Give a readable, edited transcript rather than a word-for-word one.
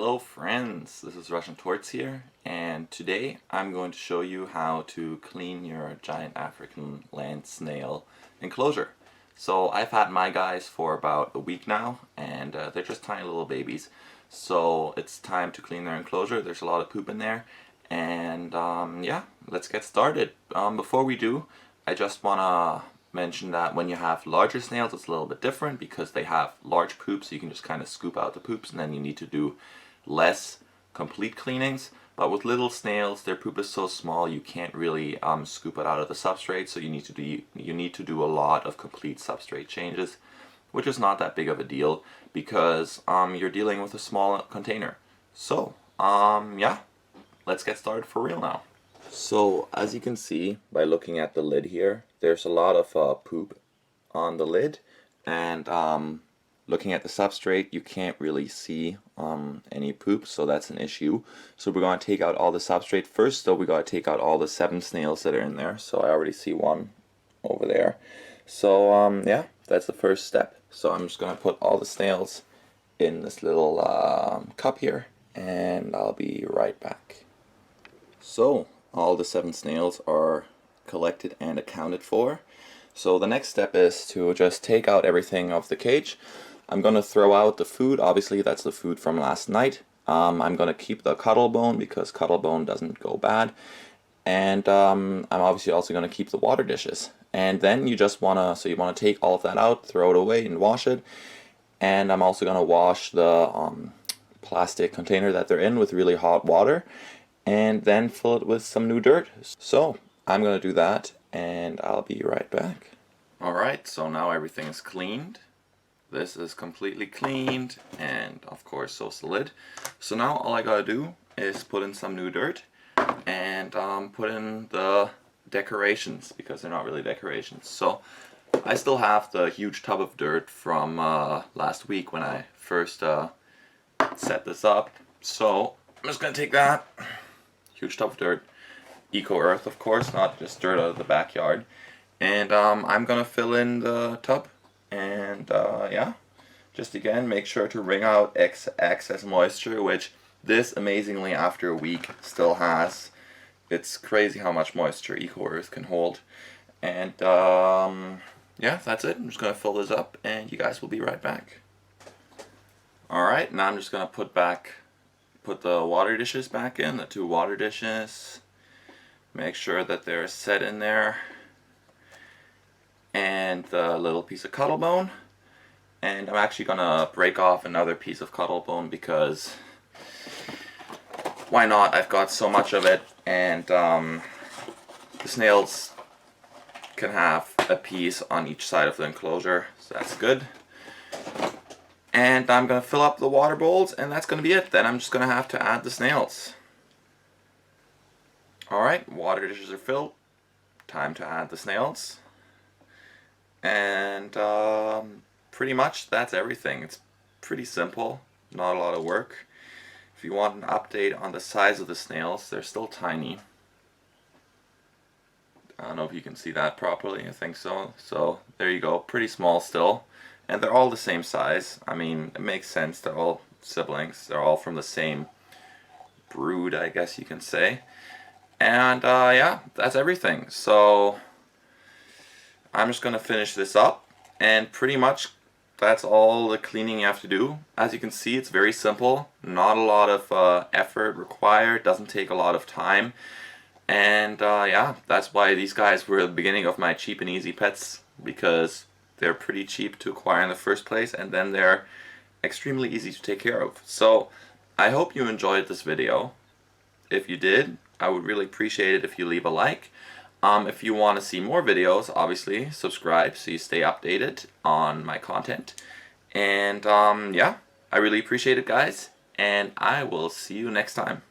Hello friends, this is Russian Torts here, and today I'm going to show you how to clean your giant African land snail enclosure. So I've had my guys for about a week now, and they're just tiny little babies. So it's time to clean their enclosure. There's a lot of poop in there, and yeah, let's get started. Before we do, I just want to mention that when you have larger snails, it's a little bit different because they have large poops, so you can just kind of scoop out the poops, and then you need to do less complete cleanings. But with little snails, their poop is so small you can't really scoop it out of the substrate, so you need to do a lot of complete substrate changes, which is not that big of a deal because you're dealing with a small container. So yeah, let's get started for real now. So as you can see by looking at the lid here, there's a lot of poop on the lid, and looking at the substrate you can't really see any poop, so that's an issue. So we're going to take out all the substrate first. So we got to take out all the 7 snails that are in there. So I already see one over there. So yeah, that's the first step. So I'm just going to put all the snails in this little cup here, and I'll be right back. So all the 7 snails are collected and accounted for. So the next step is to just take out everything off the cage. I'm going to throw out the food. Obviously that's the food from last night. I'm going to keep the cuttle bone because cuttle bone doesn't go bad. And I'm obviously also going to keep the water dishes. And then you just want to, you want to take all of that out, throw it away and wash it. And I'm also going to wash the plastic container that they're in with really hot water, and then fill it with some new dirt. So I'm going to do that, and I'll be right back. Alright, so now everything is cleaned. This is completely cleaned, and of course so is the lid. So now all I gotta do is put in some new dirt and put in the decorations, because they're not really decorations. So I still have the huge tub of dirt from last week when I first set this up. So I'm just gonna take that huge tub of dirt, eco earth of course, not just dirt out of the backyard, and I'm gonna fill in the tub, and yeah, just again make sure to wring out excess moisture, which this amazingly after a week still has. It's crazy how much moisture eco earth can hold. And yeah, that's it. I'm just gonna fill this up and you guys will be right back. Alright, now I'm just gonna put the water dishes back in, the 2 water dishes. Make sure that they're set in there. And the little piece of cuttle bone. And I'm actually gonna break off another piece of cuttle bone because why not? I've got so much of it, and the snails can have a piece on each side of the enclosure, so that's good. And I'm gonna fill up the water bowls, and that's gonna be it. Then I'm just gonna have to add the snails. Alright, water dishes are filled. Time to add the snails. And pretty much that's everything. It's pretty simple, not a lot of work. If you want an update on the size of the snails, they're still tiny. I don't know if you can see that properly, I think so. So there you go, pretty small still. And they're all the same size. I mean, it makes sense, they're all siblings. They're all from the same brood, I guess you can say. And yeah, that's everything. So I'm just going to finish this up, and pretty much that's all the cleaning you have to do. As you can see, it's very simple, not a lot of effort required, doesn't take a lot of time. And yeah, that's why these guys were the beginning of my cheap and easy pets, because they're pretty cheap to acquire in the first place, and then they're extremely easy to take care of. So I hope you enjoyed this video. If you did, I would really appreciate it if you leave a like. If you want to see more videos, obviously subscribe so you stay updated on my content. And yeah, I really appreciate it, guys, and I will see you next time.